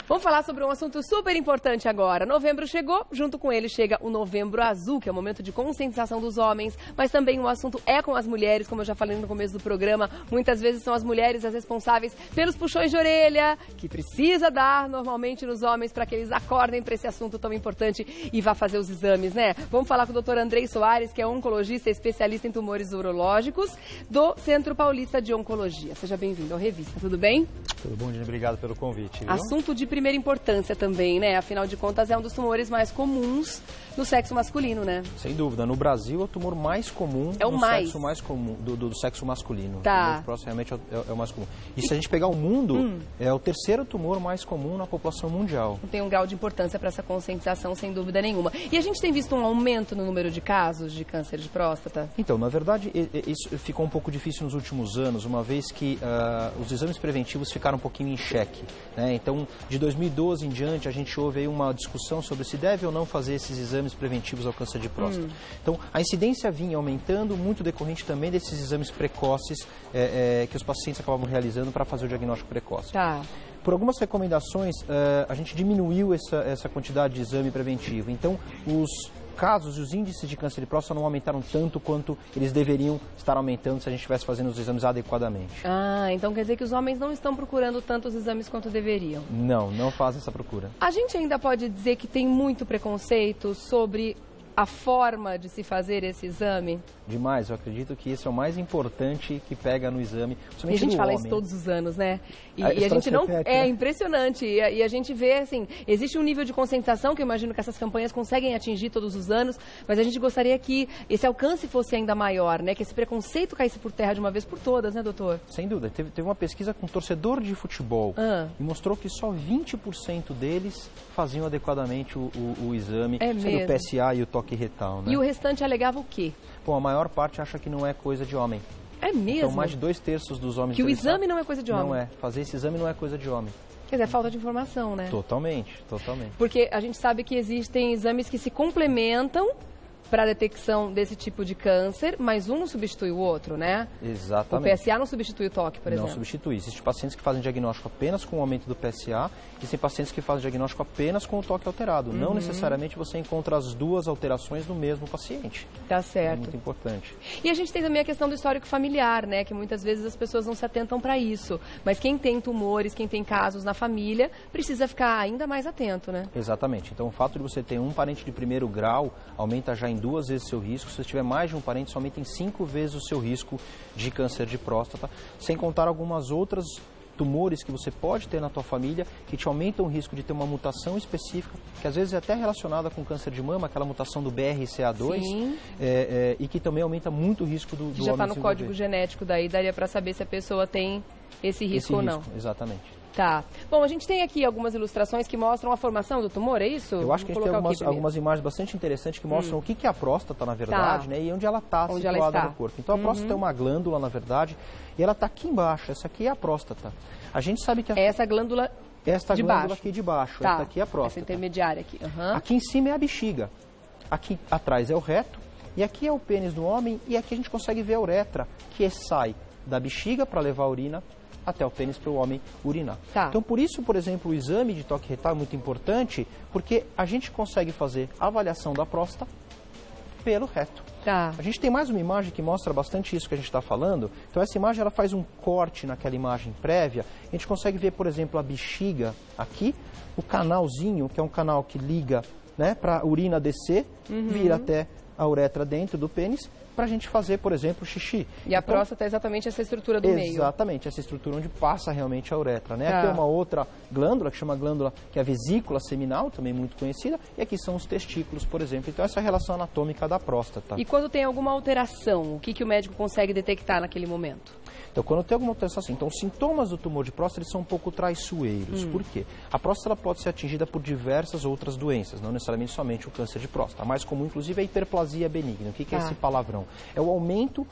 Vamos falar sobre um assunto super importante agora. Novembro chegou, junto com ele chega o Novembro Azul, que é o momento de conscientização dos homens, mas também o assunto é com as mulheres, como eu já falei no começo do programa. Muitas vezes são as mulheres as responsáveis pelos puxões de orelha, que precisa dar normalmente nos homens para que eles acordem para esse assunto tão importante e vá fazer os exames, né? Vamos falar com o Dr. Andrei Soares, que é oncologista e especialista em tumores urológicos do Centro Paulista de Oncologia. Seja bem-vindo ao Revista, tudo bem? Tudo bom, Dini? Obrigado pelo convite. Viu? Assunto de primeira importância também, né? Afinal de contas, é um dos tumores mais comuns no sexo masculino, né? Sem dúvida. No Brasil, é o tumor mais comum sexo mais comum, do sexo masculino. Tá. O tumor de próstata realmente é o mais comum. E se a gente pegar o mundo, é o terceiro tumor mais comum na população mundial. Tem um grau de importância para essa conscientização, sem dúvida nenhuma. E a gente tem visto um aumento no número de casos de câncer de próstata? Então, na verdade, isso ficou um pouco difícil nos últimos anos, uma vez que os exames preventivos ficaram um pouquinho em xeque, né? Então, de 2012 em diante, a gente houve aí uma discussão sobre se deve ou não fazer esses exames preventivos ao câncer de próstata. Então, a incidência vinha aumentando, muito decorrente também desses exames precoces que os pacientes acabavam realizando para fazer o diagnóstico precoce. Tá. Por algumas recomendações, a gente diminuiu essa quantidade de exame preventivo. Então, os casos e os índices de câncer de próstata não aumentaram tanto quanto eles deveriam estar aumentando se a gente estivesse fazendo os exames adequadamente. Ah, então quer dizer que os homens não estão procurando tantos exames quanto deveriam? Não fazem essa procura. A gente ainda pode dizer que tem muito preconceito sobre a forma de se fazer esse exame? Demais, eu acredito que esse é o mais importante que pega no exame. E a gente fala isso todos os anos, né? E a gente não... É impressionante. E a gente vê, assim, existe um nível de conscientização que eu imagino que essas campanhas conseguem atingir todos os anos, mas a gente gostaria que esse alcance fosse ainda maior, né? Que esse preconceito caísse por terra de uma vez por todas, né, doutor? Sem dúvida. Teve uma pesquisa com um torcedor de futebol e mostrou que só 20% deles faziam adequadamente o exame, sendo o PSA e o toque retal, né? E o restante alegava o quê? Bom, a maior parte acha que não é coisa de homem. É mesmo? Então, mais de 2/3 dos homens... Que o exame não é coisa de homem? Não é. Fazer esse exame não é coisa de homem. Quer dizer, é falta de informação, né? Totalmente. Porque a gente sabe que existem exames que se complementam para a detecção desse tipo de câncer, mas um não substitui o outro, né? Exatamente. O PSA não substitui o toque, por exemplo? Não substitui. Existem pacientes que fazem diagnóstico apenas com o aumento do PSA, e existem pacientes que fazem diagnóstico apenas com o toque alterado. Não necessariamente você encontra as duas alterações no mesmo paciente. Tá certo. É muito importante. E a gente tem também a questão do histórico familiar, né? Que muitas vezes as pessoas não se atentam para isso. Mas quem tem tumores, quem tem casos na família, precisa ficar ainda mais atento, né? Exatamente. Então, o fato de você ter um parente de primeiro grau aumenta já em 2 vezes o seu risco. Se você tiver mais de um parente, isso aumenta em 5 vezes o seu risco de câncer de próstata, sem contar algumas outras tumores que você pode ter na tua família que te aumentam o risco de ter uma mutação específica, que às vezes é até relacionada com câncer de mama, aquela mutação do BRCA2, e que também aumenta muito o risco do homem já está no código genético, daí daria para saber se a pessoa tem esse risco ou não. Exatamente. Tá. Bom, a gente tem aqui algumas ilustrações que mostram a formação do tumor, é isso? Eu acho que a gente tem algumas imagens bastante interessantes que mostram o que é a próstata, na verdade, né? E onde ela está situada no corpo. Então, a próstata é uma glândula, na verdade, e ela está aqui embaixo. Essa aqui é a próstata. A gente sabe que... Essa glândula de glândula baixo. aqui de baixo. Tá. Essa aqui é a próstata. Essa intermediária aqui. Aqui em cima é a bexiga. Aqui atrás é o reto. E aqui é o pênis do homem. E aqui a gente consegue ver a uretra, que sai da bexiga para levar a urina até o pênis para o homem urinar. Tá. Então, por isso, por exemplo, o exame de toque retal é muito importante, porque a gente consegue fazer a avaliação da próstata pelo reto. Tá. A gente tem mais uma imagem que mostra bastante isso que a gente está falando. Então, essa imagem ela faz um corte naquela imagem prévia. A gente consegue ver, por exemplo, a bexiga aqui, o canalzinho, que é um canal que liga, né, para a urina descer, vir até a uretra dentro do pênis, para a gente fazer, por exemplo, xixi. E a próstata é exatamente essa estrutura do meio. Exatamente, essa estrutura onde passa realmente a uretra, né? Aqui é uma outra glândula, que chama glândula, que é a vesícula seminal, também muito conhecida, e aqui são os testículos, por exemplo. Então, essa é a relação anatômica da próstata. E quando tem alguma alteração, o que o médico consegue detectar naquele momento? Então, quando tem alguma alteração assim, então os sintomas do tumor de próstata eles são um pouco traiçoeiros. Por quê? A próstata ela pode ser atingida por diversas outras doenças, não necessariamente somente o câncer de próstata. A mais comum, inclusive, é a hiperplasia benigna. O que é esse palavrão? É o aumento,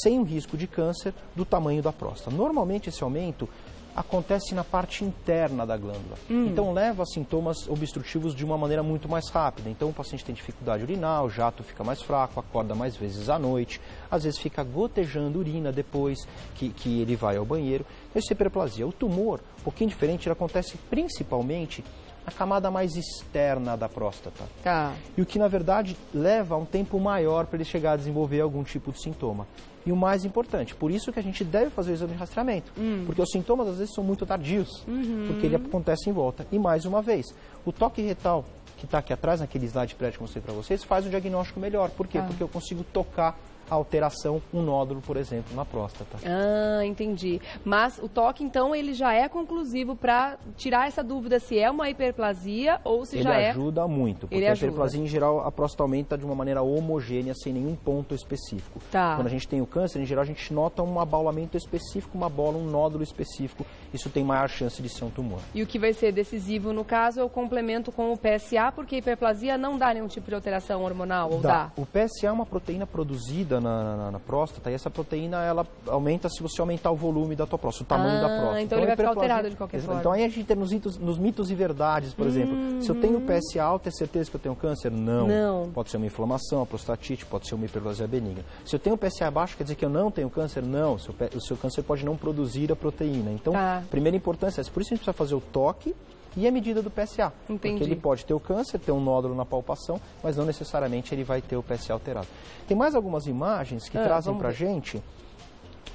sem o risco de câncer, do tamanho da próstata. Normalmente, esse aumento acontece na parte interna da glândula. Então leva a sintomas obstrutivos de uma maneira muito mais rápida. Então o paciente tem dificuldade urinar, o jato fica mais fraco, acorda mais vezes à noite, às vezes fica gotejando urina depois que ele vai ao banheiro. Isso é hiperplasia. O tumor, um pouquinho diferente, ele acontece principalmente na camada mais externa da próstata. Tá. E o que na verdade leva um tempo maior para ele chegar a desenvolver algum tipo de sintoma. E o mais importante, por isso que a gente deve fazer o exame de rastreamento. Porque os sintomas às vezes são muito tardios, porque ele acontece em volta. E mais uma vez, o toque retal, que está aqui atrás, naquele slide prévio que eu mostrei para vocês, faz um diagnóstico melhor. Por quê? Porque eu consigo tocar a alteração, um nódulo, por exemplo, na próstata. Ah, entendi. Mas o toque, então, ele já é conclusivo para tirar essa dúvida se é uma hiperplasia ou se já é... Ele ajuda muito, porque a hiperplasia, em geral, a próstata aumenta de uma maneira homogênea, sem nenhum ponto específico. Tá. Quando a gente tem o câncer, em geral, a gente nota um abaulamento específico, uma bola, um nódulo específico. Isso tem maior chance de ser um tumor. E o que vai ser decisivo, no caso, é o complemento com o PSA, porque a hiperplasia não dá nenhum tipo de alteração hormonal, ou dá? O PSA é uma proteína produzida na próstata, e essa proteína ela aumenta se você aumentar o volume da tua próstata, o tamanho da próstata. Então ele vai ficar alterado de qualquer forma. Então aí a gente tem nos mitos e verdades, por exemplo. Se eu tenho PSA alto, é certeza que eu tenho câncer? Não. Pode ser uma inflamação, a prostatite, pode ser uma hiperplasia benigna. Se eu tenho PSA baixo, quer dizer que eu não tenho câncer? Não. O seu câncer pode não produzir a proteína. Então, primeira importância é por isso a gente precisa fazer o toque e a medida do PSA. Entendi. Porque ele pode ter o câncer, ter um nódulo na palpação, mas não necessariamente ele vai ter o PSA alterado. Tem mais algumas imagens que trazem pra gente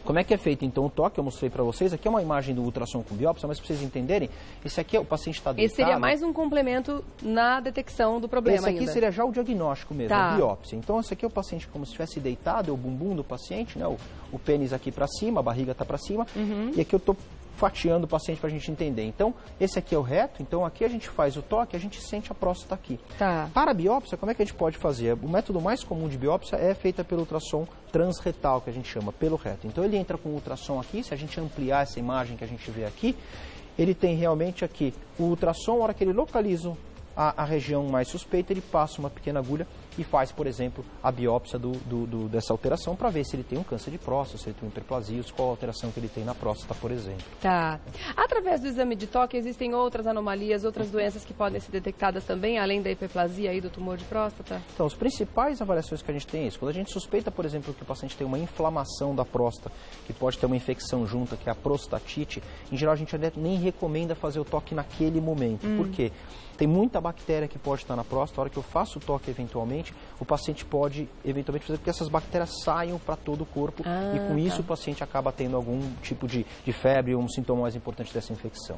como é que é feito então o toque. Eu mostrei para vocês. Aqui é uma imagem do ultrassom com biópsia, mas para vocês entenderem, esse aqui é o paciente está deitado. Esse seria mais um complemento na detecção do problema. Esse aqui ainda seria já o diagnóstico mesmo, a biópsia. Então esse aqui é o paciente como se estivesse deitado, é o bumbum do paciente, né? O pênis aqui para cima, a barriga está para cima. E aqui eu estou fatiando o paciente para a gente entender. Então, esse aqui é o reto, então aqui a gente faz o toque, a gente sente a próstata aqui. Para a biópsia, como é que a gente pode fazer? O método mais comum de biópsia é feita pelo ultrassom transretal, que a gente chama, pelo reto. Então, ele entra com o ultrassom aqui, se a gente ampliar essa imagem que a gente vê aqui, ele tem realmente aqui o ultrassom, na hora que ele localiza a região mais suspeita, ele passa uma pequena agulha e faz, por exemplo, a biópsia dessa alteração para ver se ele tem um câncer de próstata, se ele tem hiperplasia, qual a alteração que ele tem na próstata, por exemplo. Através do exame de toque, existem outras anomalias, outras doenças que podem ser detectadas também, além da hiperplasia e do tumor de próstata? Então, as principais avaliações que a gente tem é isso. Quando a gente suspeita, por exemplo, que o paciente tem uma inflamação da próstata, que pode ter uma infecção junta, que é a prostatite, em geral a gente nem recomenda fazer o toque naquele momento. Por quê? Tem muita bactéria que pode estar na próstata. A hora que eu faço o toque eventualmente, o paciente pode eventualmente fazer com que essas bactérias saiam para todo o corpo e com isso o paciente acaba tendo algum tipo de febre ou um sintoma mais importante dessa infecção.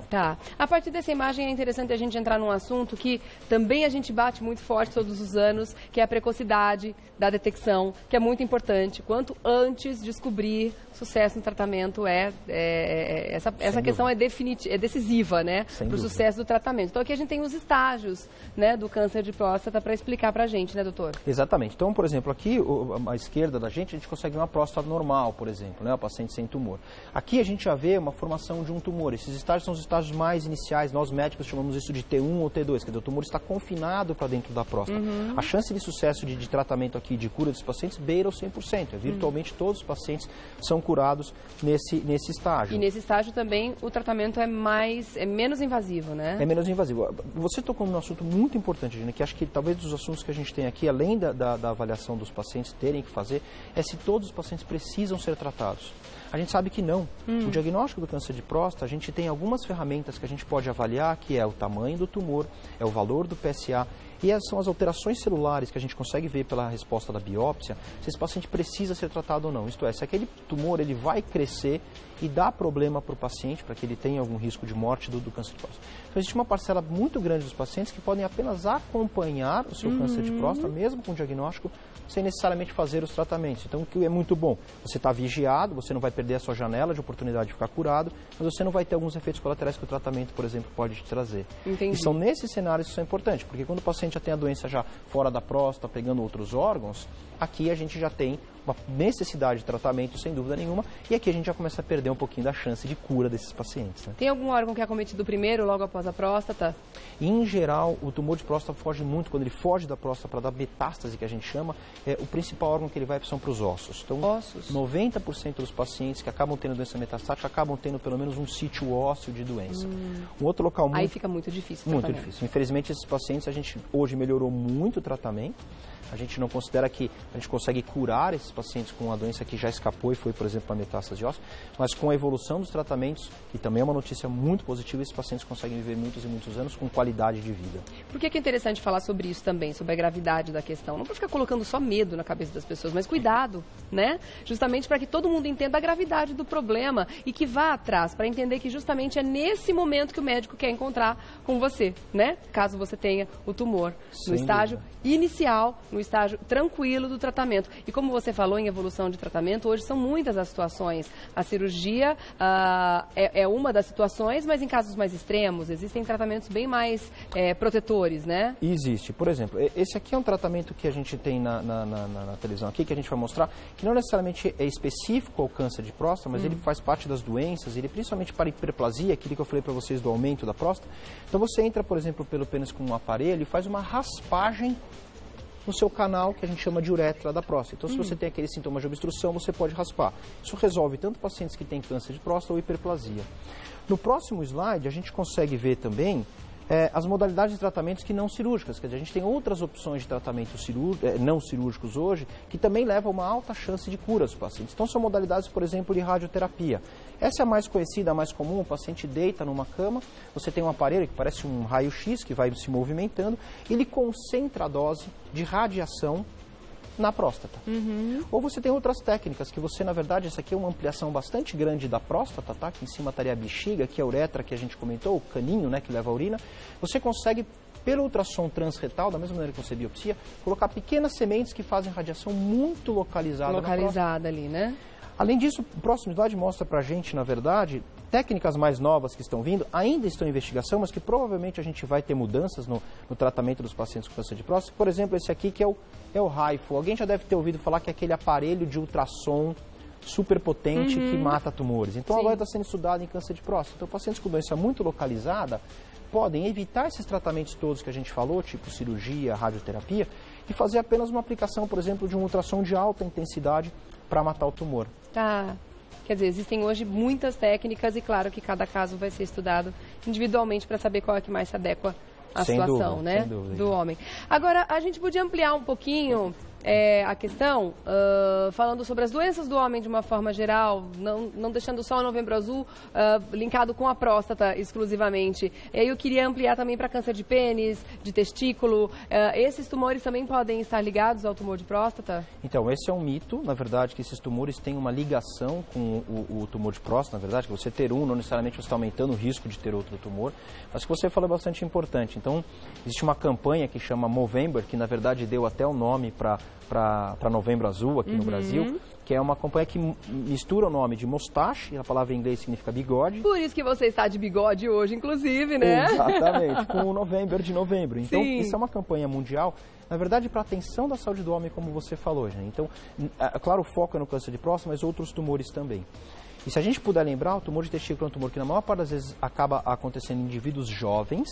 A partir dessa imagem é interessante a gente entrar num assunto que também a gente bate muito forte todos os anos, que é a precocidade da detecção, que é muito importante. Quanto antes descobrir, sucesso no tratamento essa questão é decisiva, né, para o sucesso do tratamento. Então aqui a gente tem os estágios, né, do câncer de próstata para explicar para a gente, né, doutor? Exatamente. Então, por exemplo, aqui à esquerda da gente, a gente consegue ver uma próstata normal, por exemplo, né, o paciente sem tumor. Aqui a gente já vê uma formação de um tumor. Esses estágios são os estágios mais iniciais, nós médicos chamamos isso de T1 ou T2, quer dizer, o tumor está confinado para dentro da próstata. A chance de sucesso de tratamento aqui, de cura dos pacientes, beira o 100%. Virtualmente todos os pacientes são curados nesse estágio. E nesse estágio também o tratamento é menos invasivo, né? É menos invasivo. Você tocou num assunto muito importante, Gina, que acho que talvez dos assuntos que a gente tem aqui, além da avaliação dos pacientes terem que fazer, é se todos os pacientes precisam ser tratados. A gente sabe que não. O diagnóstico do câncer de próstata, a gente tem algumas ferramentas que a gente pode avaliar, que é o tamanho do tumor, é o valor do PSA, e essas são as alterações celulares que a gente consegue ver pela resposta da biópsia, se esse paciente precisa ser tratado ou não. Isto é, se aquele tumor ele vai crescer e dá problema para o paciente, para que ele tenha algum risco de morte do câncer de próstata. Então, existe uma parcela muito grande dos pacientes que podem apenas acompanhar o seu câncer de próstata, mesmo com diagnóstico, sem necessariamente fazer os tratamentos. Então, o que é muito bom, você está vigiado, você não vai perder a sua janela de oportunidade de ficar curado, mas você não vai ter alguns efeitos colaterais que o tratamento, por exemplo, pode te trazer. Entendi. E são nesses cenários que são importantes, porque quando o paciente já tem a doença já fora da próstata, pegando outros órgãos, aqui a gente já tem uma necessidade de tratamento, sem dúvida nenhuma, e aqui a gente já começa a perder um pouquinho da chance de cura desses pacientes, né? Tem algum órgão que é acometido primeiro, logo após a próstata? Em geral, o tumor de próstata foge muito, quando ele foge da próstata para dar metástase, que a gente chama, o principal órgão que ele vai são para os ossos. Então, 90% dos pacientes que acabam tendo doença metastática acabam tendo pelo menos um sítio ósseo de doença. Um outro local Aí fica muito difícil. Muito difícil. Infelizmente, esses pacientes, a gente hoje melhorou muito o tratamento. A gente não considera que a gente consegue curar esses pacientes com uma doença que já escapou e foi, por exemplo, a metástase óssea, mas com a evolução dos tratamentos, que também é uma notícia muito positiva, esses pacientes conseguem viver muitos e muitos anos com qualidade de vida. Por que é interessante falar sobre isso também, sobre a gravidade da questão? Não para ficar colocando só medo na cabeça das pessoas, mas cuidado, né? Justamente para que todo mundo entenda a gravidade do problema e que vá atrás, para entender que justamente é nesse momento que o médico quer encontrar com você, né? Caso você tenha o tumor no estágio inicial, no estágio tranquilo do tratamento. E como você falou em evolução de tratamento, hoje são muitas as situações. A cirurgia é uma das situações, mas em casos mais extremos, existem tratamentos bem mais protetores, né? Existe. Por exemplo, esse aqui é um tratamento que a gente tem na televisão aqui, que a gente vai mostrar, que não necessariamente é específico ao câncer de próstata, mas ele faz parte das doenças, ele principalmente para hiperplasia, aquilo que eu falei para vocês do aumento da próstata. Então você entra, por exemplo, pelo pênis com um aparelho e faz uma raspagem no seu canal, que a gente chama de uretra da próstata. Então, se você tem aqueles sintomas de obstrução, você pode raspar. Isso resolve tanto pacientes que têm câncer de próstata ou hiperplasia. No próximo slide, a gente consegue ver também as modalidades de tratamentos que não cirúrgicas. Quer dizer, a gente tem outras opções de tratamento não cirúrgicos hoje, que também levam a uma alta chance de cura dos pacientes. Então, são modalidades, por exemplo, de radioterapia. Essa é a mais conhecida, a mais comum. O paciente deita numa cama, você tem um aparelho que parece um raio-x que vai se movimentando, e ele concentra a dose de radiação na próstata. Ou você tem outras técnicas que você, na verdade, essa aqui é uma ampliação bastante grande da próstata, tá? Aqui em cima estaria a bexiga, aqui a uretra que a gente comentou, o caninho, né, que leva a urina. Você consegue, pelo ultrassom transretal, da mesma maneira que você biopsia, colocar pequenas sementes que fazem radiação muito localizada na próstata. Ali, né? Além disso, o próximo slide mostra pra gente, na verdade, técnicas mais novas que estão vindo, ainda estão em investigação, mas que provavelmente a gente vai ter mudanças no tratamento dos pacientes com câncer de próstata. Por exemplo, esse aqui que é o HIFU. Alguém já deve ter ouvido falar que é aquele aparelho de ultrassom super potente que mata tumores. Então agora está sendo estudado em câncer de próstata. Então pacientes com doença muito localizada podem evitar esses tratamentos todos que a gente falou, tipo cirurgia, radioterapia, e fazer apenas uma aplicação, por exemplo, de um ultrassom de alta intensidade para matar o tumor. Tá. Quer dizer, existem hoje muitas técnicas e claro que cada caso vai ser estudado individualmente para saber qual é que mais se adequa à situação, né, do homem. Agora, a gente podia ampliar um pouquinho a questão, falando sobre as doenças do homem de uma forma geral, não deixando só o Novembro Azul linkado com a próstata exclusivamente. E aí eu queria ampliar também para câncer de pênis, de testículo. Esses tumores também podem estar ligados ao tumor de próstata? Então, esse é um mito, na verdade, que esses tumores têm uma ligação com o tumor de próstata, na verdade, que você ter um, não necessariamente você está aumentando o risco de ter outro tumor, mas que você falou é bastante importante. Então, existe uma campanha que chama Movember, que na verdade deu até o nome para Novembro Azul aqui no Brasil, que é uma campanha que mistura o nome de mustache, a palavra em inglês significa bigode. Por isso que você está de bigode hoje, inclusive, né? Exatamente, com o November de novembro. Então, isso é uma campanha mundial, na verdade, para a atenção da saúde do homem, como você falou, gente. Então, claro, o foco é no câncer de próstata, mas outros tumores também. E se a gente puder lembrar, o tumor de testículo é um tumor que na maior parte das vezes acaba acontecendo em indivíduos jovens,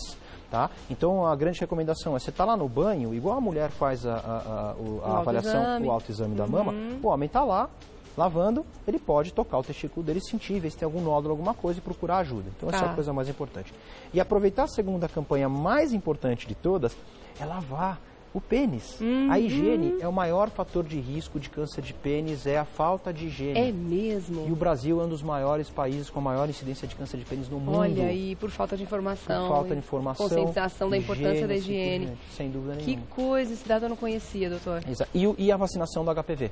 tá? Então a grande recomendação é você estar lá no banho, igual a mulher faz a avaliação, o autoexame da mama, o homem está lá, lavando, ele pode tocar o testículo dele e sentir, ver se tem algum nódulo, alguma coisa e procurar ajuda. Então essa é a coisa mais importante. E aproveitar a segunda campanha mais importante de todas é lavar o pênis. A higiene é o maior fator de risco de câncer de pênis, é a falta de higiene. É mesmo? E o Brasil é um dos maiores países com a maior incidência de câncer de pênis no mundo. Olha aí, por falta de informação. Por falta de informação. Conscientização da importância da higiene. Sem dúvida nenhuma. Que coisa, esse dado eu não conhecia, doutor. Exato. E a vacinação do HPV.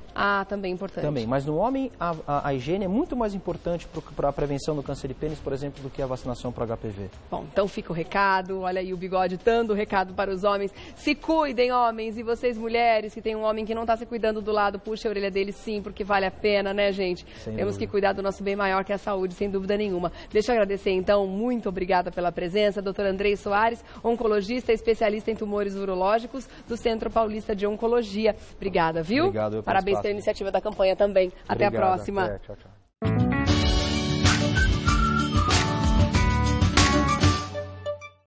Também importante. Também, mas no homem a higiene é muito mais importante para a prevenção do câncer de pênis, por exemplo, do que a vacinação para o HPV. Bom, então fica o recado, olha aí o bigode dando o recado para os homens. Se cuidem. também, homens, e vocês, mulheres, que tem um homem que não está se cuidando do lado, puxa a orelha dele sim, porque vale a pena, né, gente? Temos que cuidar do nosso bem maior, que é a saúde, sem dúvida nenhuma. Deixa eu agradecer, então, muito obrigada pela presença, doutor Andrei Soares, oncologista, especialista em tumores urológicos do Centro Paulista de Oncologia. Obrigada, viu? Obrigado. Parabéns pela iniciativa da campanha também. Até a próxima. Tchau, tchau.